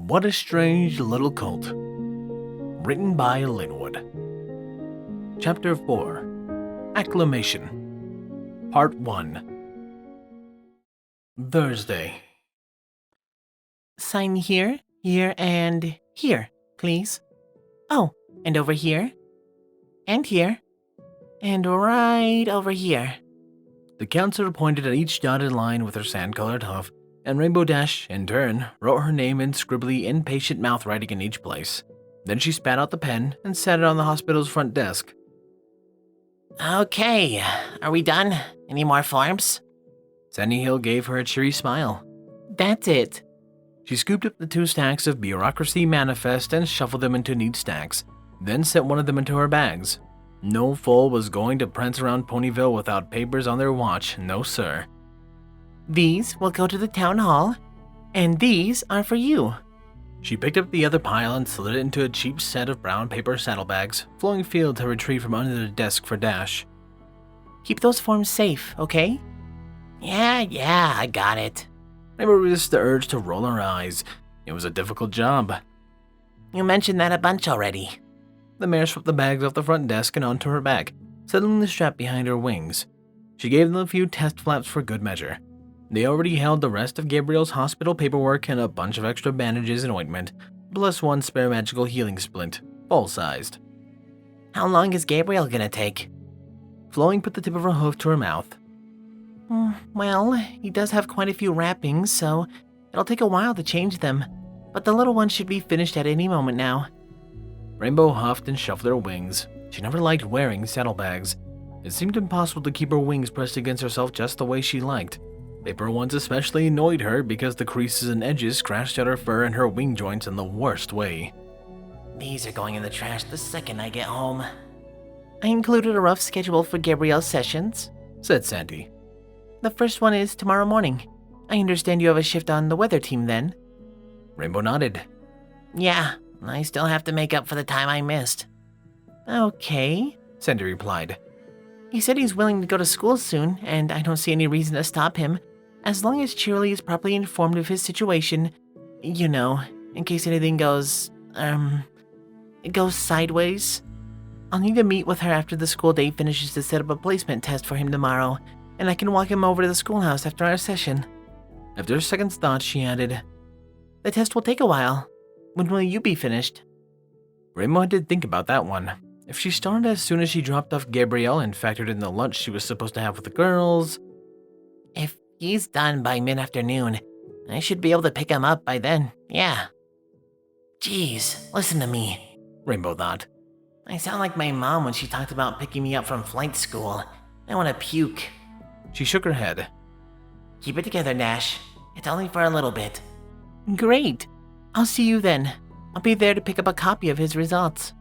What a Strange Little Colt. Written by Linwood. Chapter 4. Acclimation. Part 1. Thursday. Sign here, here, and here, please. Oh, and over here, and here, and right over here. The counselor pointed at each dotted line with her sand-colored hoof, and Rainbow Dash, in turn, wrote her name in scribbly, impatient mouth writing in each place. Then she spat out the pen and sat it on the hospital's front desk. Okay, are we done? Any more forms? Sandy Hill gave her a cheery smile. That's it. She scooped up the 2 stacks of bureaucracy manifest and shuffled them into neat stacks, then set one of them into her bags. No fool was going to prance around Ponyville without papers on their watch, no sir. These will go to the town hall, and these are for you. She picked up the other pile and slid it into a cheap set of brown paper saddlebags, flowing field to retrieve from under the desk for Dash. Keep those forms safe, okay? Yeah, I got it. Rainbow resisted the urge to roll her eyes. It was a difficult job. You mentioned that a bunch already. The mare swept the bags off the front desk and onto her back, settling the strap behind her wings. She gave them a few test flaps for good measure. They already held the rest of Gabriel's hospital paperwork and a bunch of extra bandages and ointment, plus 1 spare magical healing splint, full-sized. How long is Gabriel gonna take? Flowing put the tip of her hoof to her mouth. Well, he does have quite a few wrappings, so it'll take a while to change them, but the little one should be finished at any moment now. Rainbow huffed and shuffled her wings. She never liked wearing saddlebags. It seemed impossible to keep her wings pressed against herself just the way she liked. Paper ones especially annoyed her because the creases and edges scratched at her fur and her wing joints in the worst way. These are going in the trash the second I get home. I included a rough schedule for Gabriel's sessions, said Sandy. The first one is tomorrow morning. I understand you have a shift on the weather team then? Rainbow nodded. Yeah, I still have to make up for the time I missed. Okay, Sandy replied. He said he's willing to go to school soon, and I don't see any reason to stop him, as long as Cheerly is properly informed of his situation, you know, in case anything goes sideways. I'll need to meet with her after the school day finishes to set up a placement test for him tomorrow, and I can walk him over to the schoolhouse after our session. After a second's thought, she added, The test will take a while. When will you be finished? Rainbow did think about that one. If she started as soon as she dropped off Gabriel and factored in the lunch she was supposed to have with the girls... If he's done by mid-afternoon, I should be able to pick him up by then, yeah. Jeez, listen to me, Rainbow thought. I sound like my mom when she talked about picking me up from flight school. I want to puke. She shook her head. Keep it together, Dash. It's only for a little bit. Great. I'll see you then. I'll be there to pick up a copy of his results.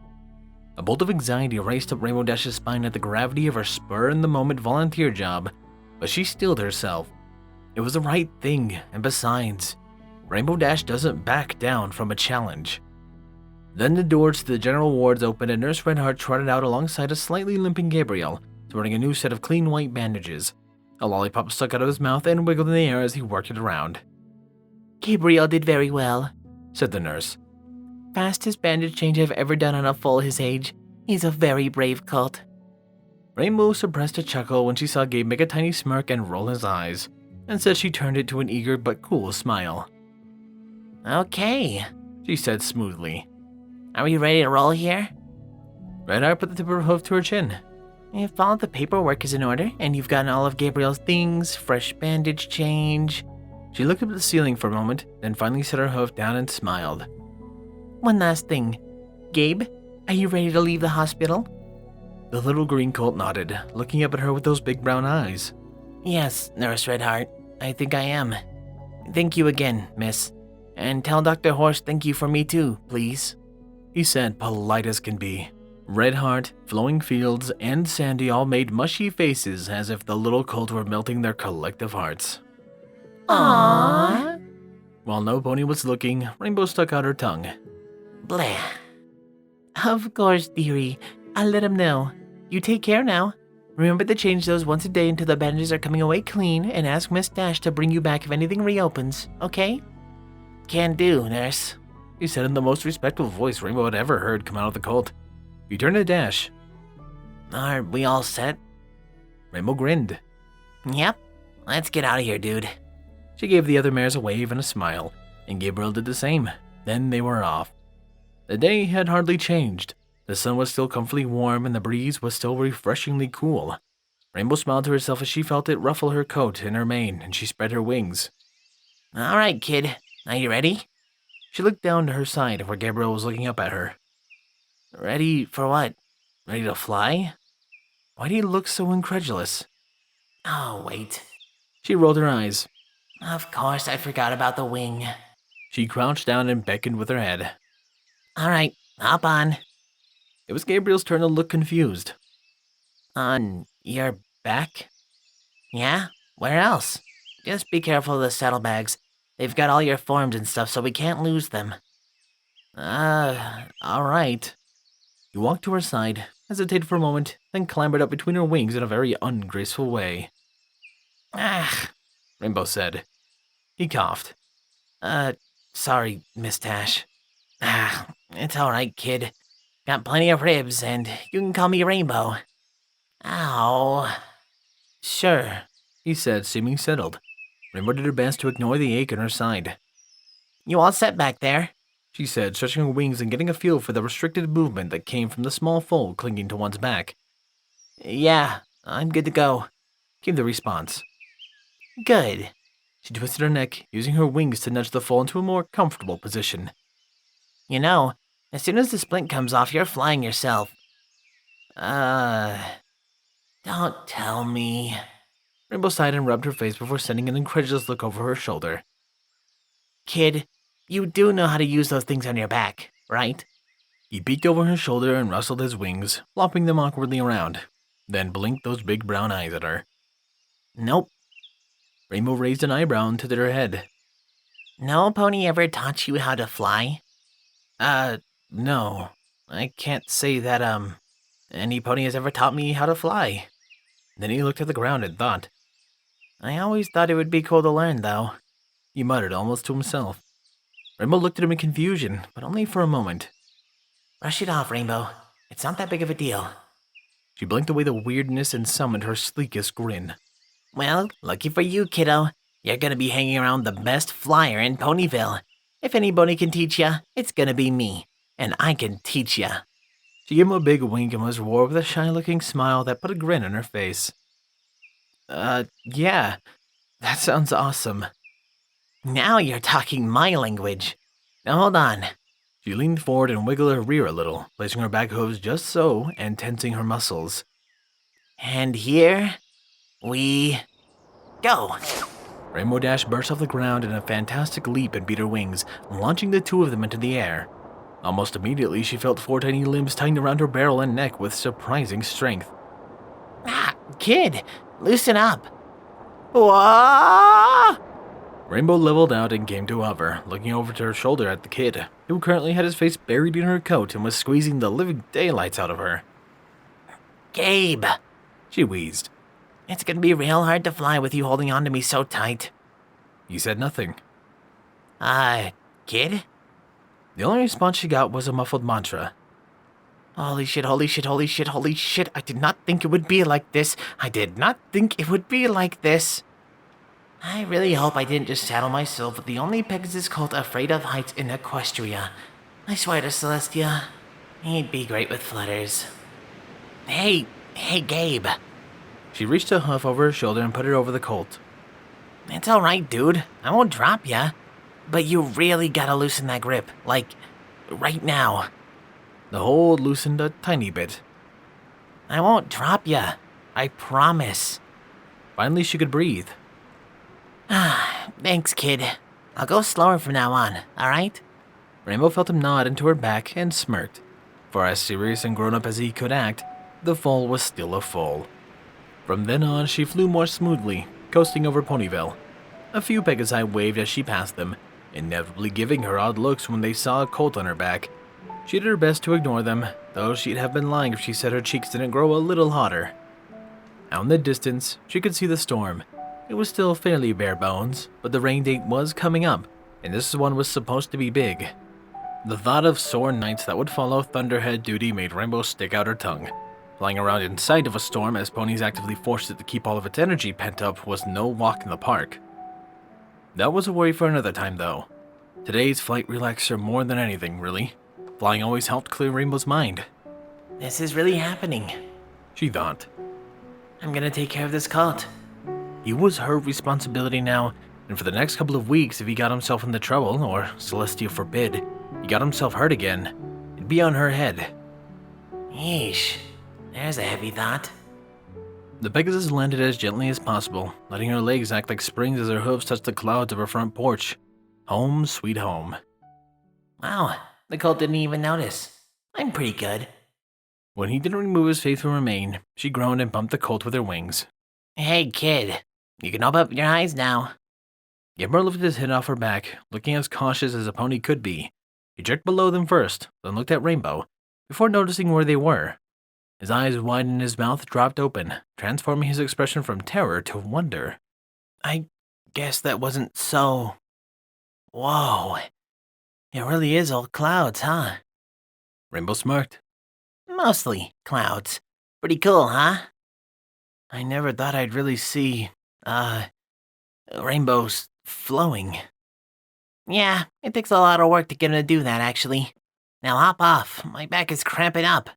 A bolt of anxiety raced up Rainbow Dash's spine at the gravity of her spur-in-the-moment volunteer job, but she steeled herself. It was the right thing, and besides, Rainbow Dash doesn't back down from a challenge. Then the doors to the general wards opened and Nurse Redheart trotted out alongside a slightly limping Gabriel, sporting a new set of clean white bandages. A lollipop stuck out of his mouth and wiggled in the air as he worked it around. Gabriel did very well, said the nurse. Fastest bandage change I've ever done on a foal his age. He's a very brave Colt. Rainbow suppressed a chuckle when she saw Gabe make a tiny smirk and roll his eyes, and said she turned it to an eager but cool smile. Okay, she said smoothly. Are we ready to roll here? Redheart put the tip of her hoof to her chin. If all the paperwork is in order, and you've gotten all of Gabriel's things, fresh bandage change... She looked up at the ceiling for a moment, then finally set her hoof down and smiled. One last thing. Gabe, are you ready to leave the hospital? The little green colt nodded, looking up at her with those big brown eyes. Yes, Nurse Redheart. I think I am. Thank you again, miss. And tell Dr. Horse thank you for me too, please. He said, polite as can be. Redheart, Flowing Fields, and Sandy all made mushy faces as if the little colt were melting their collective hearts. Aww. While no pony was looking, Rainbow stuck out her tongue. Blah. Of course, dearie. I'll let him know. You take care now. Remember to change those once a day until the bandages are coming away clean, and ask Miss Dash to bring you back if anything reopens, okay? Can do, nurse. she said in the most respectful voice Rainbow had ever heard come out of the Colt. He turned to Dash. Are we all set? Rainbow grinned. Yep. Let's get out of here, dude. She gave the other mares a wave and a smile, and Gabriel did the same. Then they were off. The day had hardly changed. The sun was still comfortably warm and the breeze was still refreshingly cool. Rainbow smiled to herself as she felt it ruffle her coat and her mane, and she spread her wings. All right, kid. Are you ready? She looked down to her side where Gabriel was looking up at her. Ready for what? Ready to fly? Why do you look so incredulous? Oh, wait. She rolled her eyes. Of course, I forgot about the wing. She crouched down and beckoned with her head. All right, hop on. It was Gabriel's turn to look confused. On your back? Yeah? Where else? Just be careful of the saddlebags. They've got all your forms and stuff, so we can't lose them. All right. He walked to her side, hesitated for a moment, then clambered up between her wings in a very ungraceful way. Ah, Rainbow said. He coughed. Sorry, Miss Tash. It's all right, kid. Got plenty of ribs, and you can call me Rainbow. Ow. Sure, he said, seeming settled. Rainbow did her best to ignore the ache in her side. You all set back there? She said, stretching her wings and getting a feel for the restricted movement that came from the small fold clinging to one's back. Yeah, I'm good to go, came the response. Good. She twisted her neck, using her wings to nudge the foal into a more comfortable position. You know, as soon as the splint comes off, you're flying yourself. Don't tell me. Rainbow sighed and rubbed her face before sending an incredulous look over her shoulder. Kid, you do know how to use those things on your back, right? He peeked over her shoulder and rustled his wings, flopping them awkwardly around, then blinked those big brown eyes at her. Nope. Rainbow raised an eyebrow and tilted her head. No pony ever taught you how to fly? No. I can't say that, any pony has ever taught me how to fly. Then he looked at the ground and thought. I always thought it would be cool to learn, though. He muttered almost to himself. Rainbow looked at him in confusion, but only for a moment. Brush it off, Rainbow. It's not that big of a deal. She blinked away the weirdness and summoned her sleekest grin. Well, lucky for you, kiddo. You're gonna be hanging around the best flyer in Ponyville. If anybody can teach ya, it's gonna be me. And I can teach ya. She gave him a big wink and was rewarded with a shy-looking smile that put a grin on her face. Yeah. That sounds awesome. Now you're talking my language. Now hold on. She leaned forward and wiggled her rear a little, placing her back hooves just so and tensing her muscles. And here we go. Rainbow Dash burst off the ground in a fantastic leap and beat her wings, launching the two of them into the air. Almost immediately, she felt four tiny limbs tighten around her barrel and neck with surprising strength. Kid, loosen up. Whoa! Rainbow leveled out and came to hover, looking over to her shoulder at the kid, who currently had his face buried in her coat and was squeezing the living daylights out of her. Gabe, she wheezed. It's gonna be real hard to fly with you holding on to me so tight. He said nothing. Kid? The only response she got was a muffled mantra. Holy shit, holy shit, holy shit, holy shit. I did not think it would be like this. I did not think it would be like this. I really hope I didn't just saddle myself with the only Pegasus colt afraid of heights in Equestria. I swear to Celestia, he'd be great with flutters. Hey, Gabe. She reached a hoof over her shoulder and put it over the colt. It's alright, dude. I won't drop ya. But you really gotta loosen that grip, like, right now. The hold loosened a tiny bit. I won't drop ya. I promise. Finally, she could breathe. Thanks, kid. I'll go slower from now on, alright? Rainbow felt him nod into her back and smirked. For as serious and grown-up as he could act, the foal was still a foal. From then on, she flew more smoothly, coasting over Ponyville. A few Pegasi waved as she passed them, inevitably giving her odd looks when they saw a colt on her back. She did her best to ignore them, though she'd have been lying if she said her cheeks didn't grow a little hotter. Out in the distance, she could see the storm. It was still fairly bare bones, but the rain date was coming up, and this one was supposed to be big. The thought of sore nights that would follow Thunderhead duty made Rainbow stick out her tongue. Flying around in sight of a storm as ponies actively forced it to keep all of its energy pent up was no walk in the park. That was a worry for another time, though. Today's flight relaxed her more than anything, really. Flying always helped clear Rainbow's mind. This is really happening. She thought. I'm gonna take care of this Colt. It was her responsibility now, and for the next couple of weeks, if he got himself into trouble, or Celestia forbid, he got himself hurt again, it'd be on her head. Yeesh, there's a heavy thought. The Pegasus landed as gently as possible, letting her legs act like springs as her hooves touched the clouds of her front porch. Home sweet home. Wow, the Colt didn't even notice. I'm pretty good. When he didn't remove his faithful remain, she groaned and bumped the Colt with her wings. Hey kid, you can open up your eyes now. Gabriel lifted his head off her back, looking as cautious as a pony could be. He jerked below them first, then looked at Rainbow, before noticing where they were. His eyes widened and his mouth dropped open, transforming his expression from terror to wonder. I guess that wasn't so... Whoa. It really is all clouds, huh? Rainbow smirked. Mostly clouds. Pretty cool, huh? I never thought I'd really see, rainbows flowing. Yeah, it takes a lot of work to get him to do that, actually. Now hop off, my back is cramping up.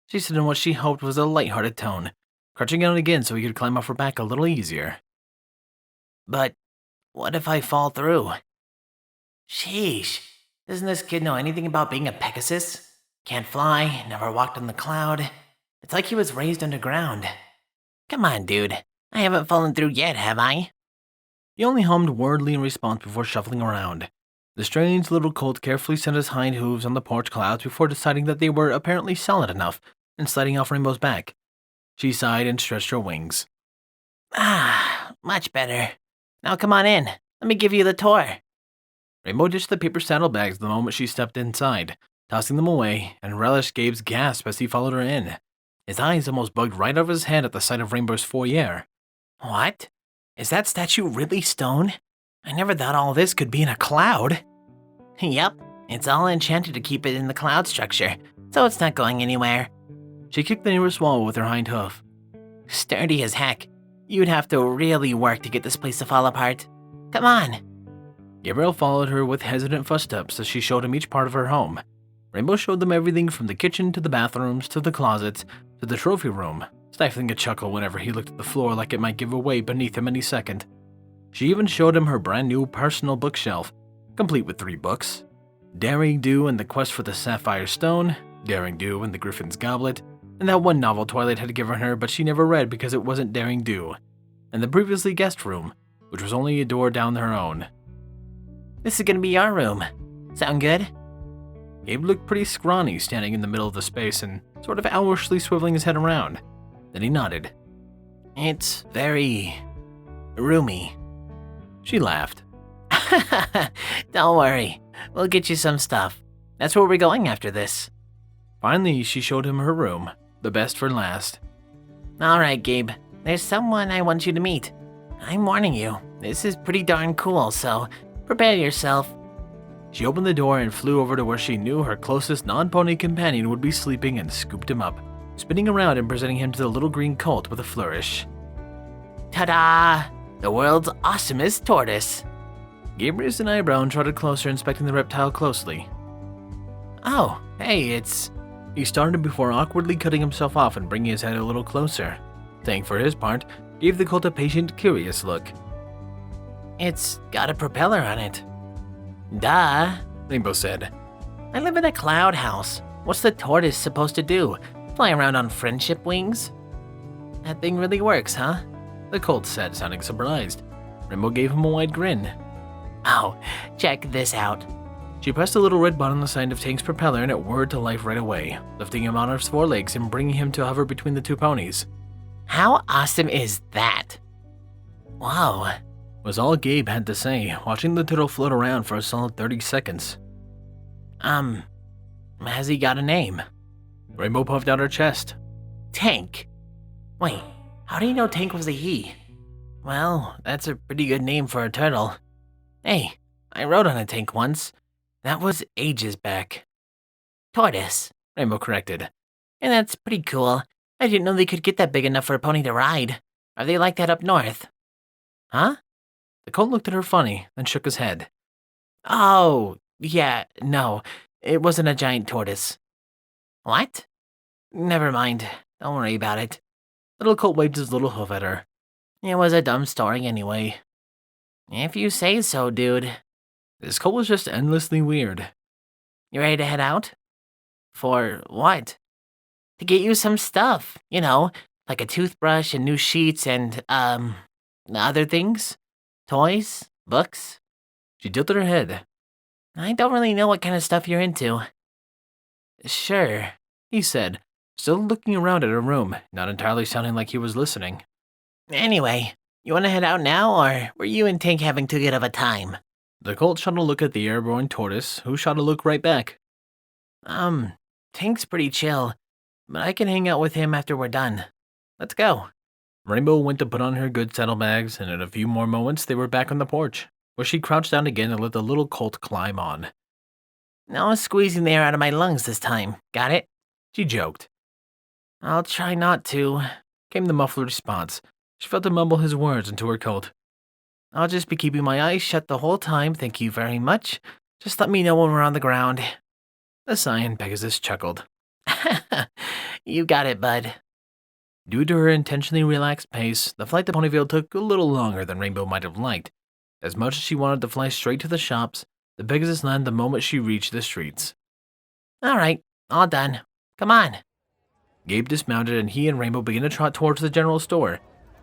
She said in what she hoped was a light-hearted tone, crouching down again so he could climb off her back a little easier. But what if I fall through? Sheesh, doesn't this kid know anything about being a Pegasus? Can't fly, never walked on the cloud. It's like he was raised underground. Come on, dude. I haven't fallen through yet, have I? He only hummed wordly in response before shuffling around. The strange little Colt carefully set his hind hooves on the porch clouds before deciding that they were apparently solid enough and sliding off Rainbow's back. She sighed and stretched her wings. Ah, much better. Now come on in. Let me give you the tour. Rainbow ditched the paper saddlebags the moment she stepped inside, tossing them away, and relished Gabe's gasp as he followed her in. His eyes almost bugged right over his head at the sight of Rainbow's foyer. What? Is that statue really stone? I never thought all this could be in a cloud. Yep, it's all enchanted to keep it in the cloud structure, so it's not going anywhere. She kicked the nearest wall with her hind hoof. Sturdy as heck. You'd have to really work to get this place to fall apart. Come on. Gabriel followed her with hesitant footsteps as she showed him each part of her home. Rainbow showed them everything from the kitchen to the bathrooms to the closets to the trophy room, stifling a chuckle whenever he looked at the floor like it might give away beneath him any second. She even showed him her brand new personal bookshelf, complete with 3 books: Daring Do and the Quest for the Sapphire Stone, Daring Do and the Griffin's Goblet, and that one novel Twilight had given her but she never read because it wasn't Daring Do, and the previously guest room, which was only a door down her own. This is gonna be our room. Sound good? Gabe looked pretty scrawny standing in the middle of the space and sort of owlishly swiveling his head around. Then he nodded. It's very... roomy. She laughed. Don't worry, we'll get you some stuff. That's where we're going after this. Finally, she showed him her room, the best for last. Alright, Gabe, there's someone I want you to meet. I'm warning you, this is pretty darn cool, so prepare yourself. She opened the door and flew over to where she knew her closest non-pony companion would be sleeping and scooped him up, spinning around and presenting him to the little green Colt with a flourish. Ta-da! The world's awesomest tortoise. Gabe raised an eyebrow and trotted closer, inspecting the reptile closely. Oh, hey, it's... He started before awkwardly cutting himself off and bringing his head a little closer. Tank, for his part, gave the Colt a patient, curious look. It's got a propeller on it. Duh, Rainbow said. I live in a cloud house. What's the tortoise supposed to do? Fly around on friendship wings? That thing really works, huh? The Colt said, sounding surprised. Rainbow gave him a wide grin. Oh, check this out. She pressed a little red button on the side of Tank's propeller and it whirred to life right away, lifting him on his forelegs and bringing him to hover between the 2 ponies. How awesome is that? Whoa. Was all Gabe had to say, watching the turtle float around for a solid 30 seconds. Has he got a name? Rainbow puffed out her chest. Tank. Wait, how do you know Tank was a he? Well, that's a pretty good name for a turtle. Hey, I rode on a tank once. That was ages back. Tortoise, Rainbow corrected. and that's pretty cool. I didn't know they could get that big enough for a pony to ride. Are they like that up north? Huh? The Colt looked at her funny, then shook his head. Oh, yeah, no, it wasn't a giant tortoise. What? Never mind, don't worry about it. Little Colt waved his little hoof at her. It was a dumb story anyway. If you say so, dude. This Colt was just endlessly weird. You ready to head out? For what? To get you some stuff, you know, like a toothbrush and new sheets and, other things? Toys? Books? She tilted her head. I don't really know what kind of stuff you're into. Sure, he said, still looking around at her room, not entirely sounding like he was listening. Anyway, you want to head out now, or were you and Tank having too good of a time? The Colt shot a look at the airborne tortoise, who shot a look right back. Tank's pretty chill, but I can hang out with him after we're done. Let's go. Rainbow went to put on her good saddlebags, and in a few more moments they were back on the porch, where she crouched down again and let the little Colt climb on. No squeezing the air out of my lungs this time, got it? She joked. I'll try not to, came the muffled response. She felt him mumble his words into her coat. I'll just be keeping my eyes shut the whole time, thank you very much. Just let me know when we're on the ground. The Cyan Pegasus chuckled. You got it, bud. Due to her intentionally relaxed pace, the flight to Ponyville took a little longer than Rainbow might have liked. As much as she wanted to fly straight to the shops, the Pegasus landed the moment she reached the streets. All right, all done. Come on. Gabe dismounted and he and Rainbow began to trot towards the general store.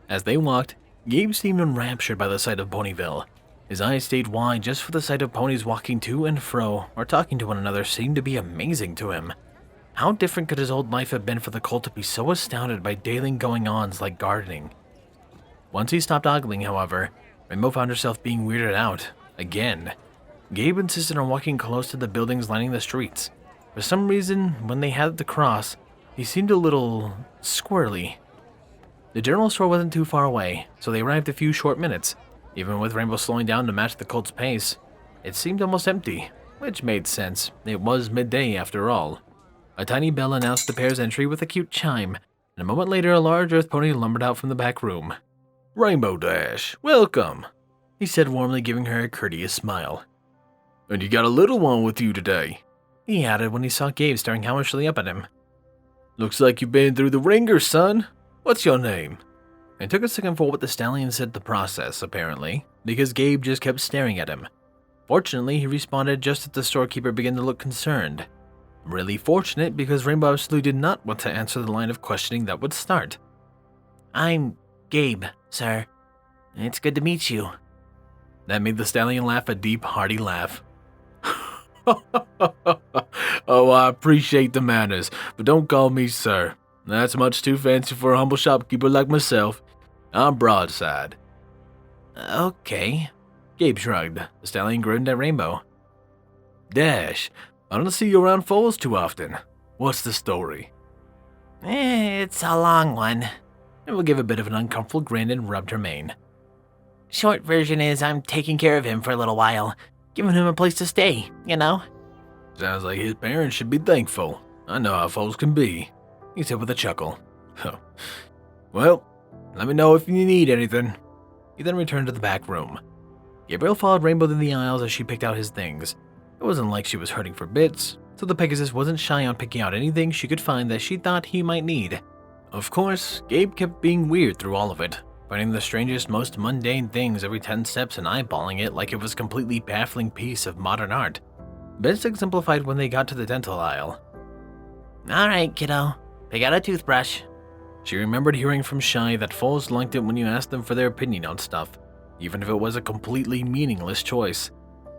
As they walked, Gabe seemed enraptured by the sight of Ponyville. His eyes stayed wide just for the sight of ponies walking to and fro or talking to one another seemed to be amazing to him. How different could his old life have been for the Colt to be so astounded by daily going-ons like gardening? Once he stopped ogling, however, Rainbow found herself being weirded out, again. Gabe insisted on walking close to the buildings lining the streets. For some reason, when they had to cross, he seemed a little squirrely. The general store wasn't too far away, so they arrived a few short minutes. Even with Rainbow slowing down to match the Colt's pace, it seemed almost empty, which made sense. It was midday after all. A tiny bell announced the pair's entry with a cute chime, and a moment later a large earth pony lumbered out from the back room. "Rainbow Dash, welcome," he said warmly, giving her a courteous smile. "And you got a little one with you today," he added when he saw Gabe staring houndishly up at him. "Looks like you've been through the ringer, son. What's your name?" It took a second for what the stallion said to process, apparently, because Gabe just kept staring at him. Fortunately, he responded just as the storekeeper began to look concerned. Really fortunate, because Rainbow absolutely did not want to answer the line of questioning that would start. I'm Gabe, sir. It's good to meet you. That made the stallion laugh a deep, hearty laugh. "Oh, I appreciate the manners, but don't call me sir. That's much too fancy for a humble shopkeeper like myself. I'm Broadside." Okay. Gabe shrugged. The stallion grinned at Rainbow. "Dash, I don't see you around foals too often. What's the story?" It's a long one. Rainbow gave a bit of an uncomfortable grin and rubbed her mane. Short version is I'm taking care of him for a little while, giving him a place to stay, you know? Sounds like his parents should be thankful. I know how foals can be, he said with a chuckle. Well, let me know if you need anything. He then returned to the back room. Gabriel followed Rainbow through the aisles as she picked out his things. It wasn't like she was hurting for bits, so the Pegasus wasn't shy on picking out anything she could find that she thought he might need. Of course, Gabe kept being weird through all of it, finding the strangest, most mundane things every 10 steps and eyeballing it like it was a completely baffling piece of modern art. Best exemplified when they got to the dental aisle. All right, kiddo. Pick out a toothbrush. She remembered hearing from Shy that foals liked it when you asked them for their opinion on stuff, even if it was a completely meaningless choice.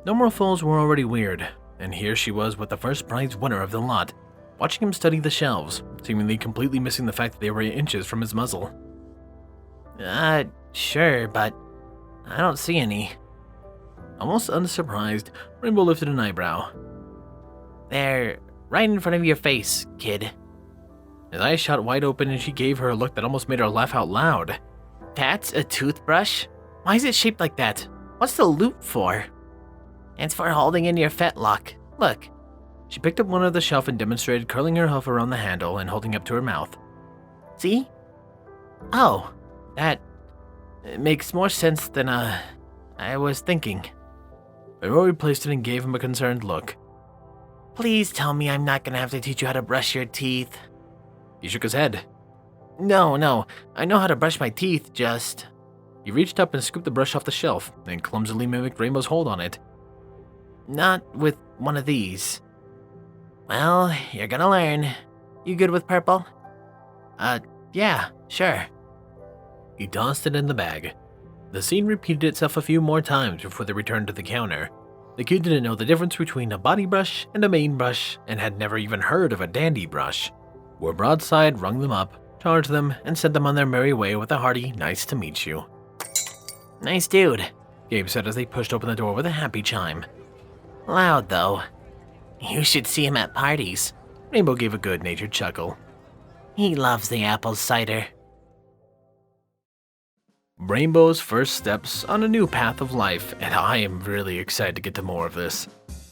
Normal foals were already weird, and here she was with the first prize winner of the lot, watching him study the shelves, seemingly completely missing the fact that they were inches from his muzzle. Sure, but I don't see any. Almost unsurprised, Rainbow lifted an eyebrow. They're right in front of your face, kid. His eyes shot wide open and she gave her a look that almost made her laugh out loud. That's a toothbrush? Why is it shaped like that? What's the loop for? It's for holding in your fetlock. Look. She picked up one off the shelf and demonstrated curling her hoof around the handle and holding up to her mouth. See? Oh, that makes more sense than, I was thinking. Rainbow replaced it and gave him a concerned look. Please tell me I'm not gonna have to teach you how to brush your teeth. He shook his head. No, I know how to brush my teeth, just... He reached up and scooped the brush off the shelf, then clumsily mimicked Rainbow's hold on it. Not with one of these. Well, you're gonna learn. You good with purple? Yeah, sure. He tossed it in the bag. The scene repeated itself a few more times before they returned to the counter. The kid didn't know the difference between a body brush and a main brush and had never even heard of a dandy brush. Where Broadside rung them up, charged them, and sent them on their merry way with a hearty, nice to meet you. Nice dude, Gabe said as they pushed open the door with a happy chime. Loud, though. You should see him at parties. Rainbow gave a good-natured chuckle. He loves the apple cider. Rainbow's first steps on a new path of life, and I am really excited to get to more of this.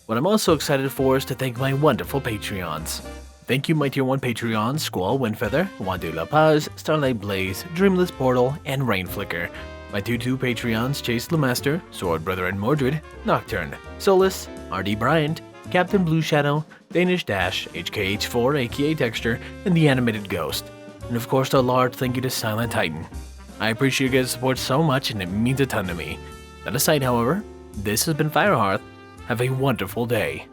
What I'm also excited for is to thank my wonderful Patreons. Thank you, my Tier 1 Patreons, Squall, Windfeather, Wandu La Paz, Starlight Blaze, Dreamless Portal, and Rainflicker. My 2 Patreons, Chase Lemaster, Sword Brother and Mordred, Nocturne, Solus, RD Bryant, Captain Blueshadow, Danish Dash, HKH4 aka Texture, and the Animated Ghost. And of course a large thank you to Silent Titan. I appreciate your guys' support so much and it means a ton to me. That aside, however, this has been Firehearth. Have a wonderful day.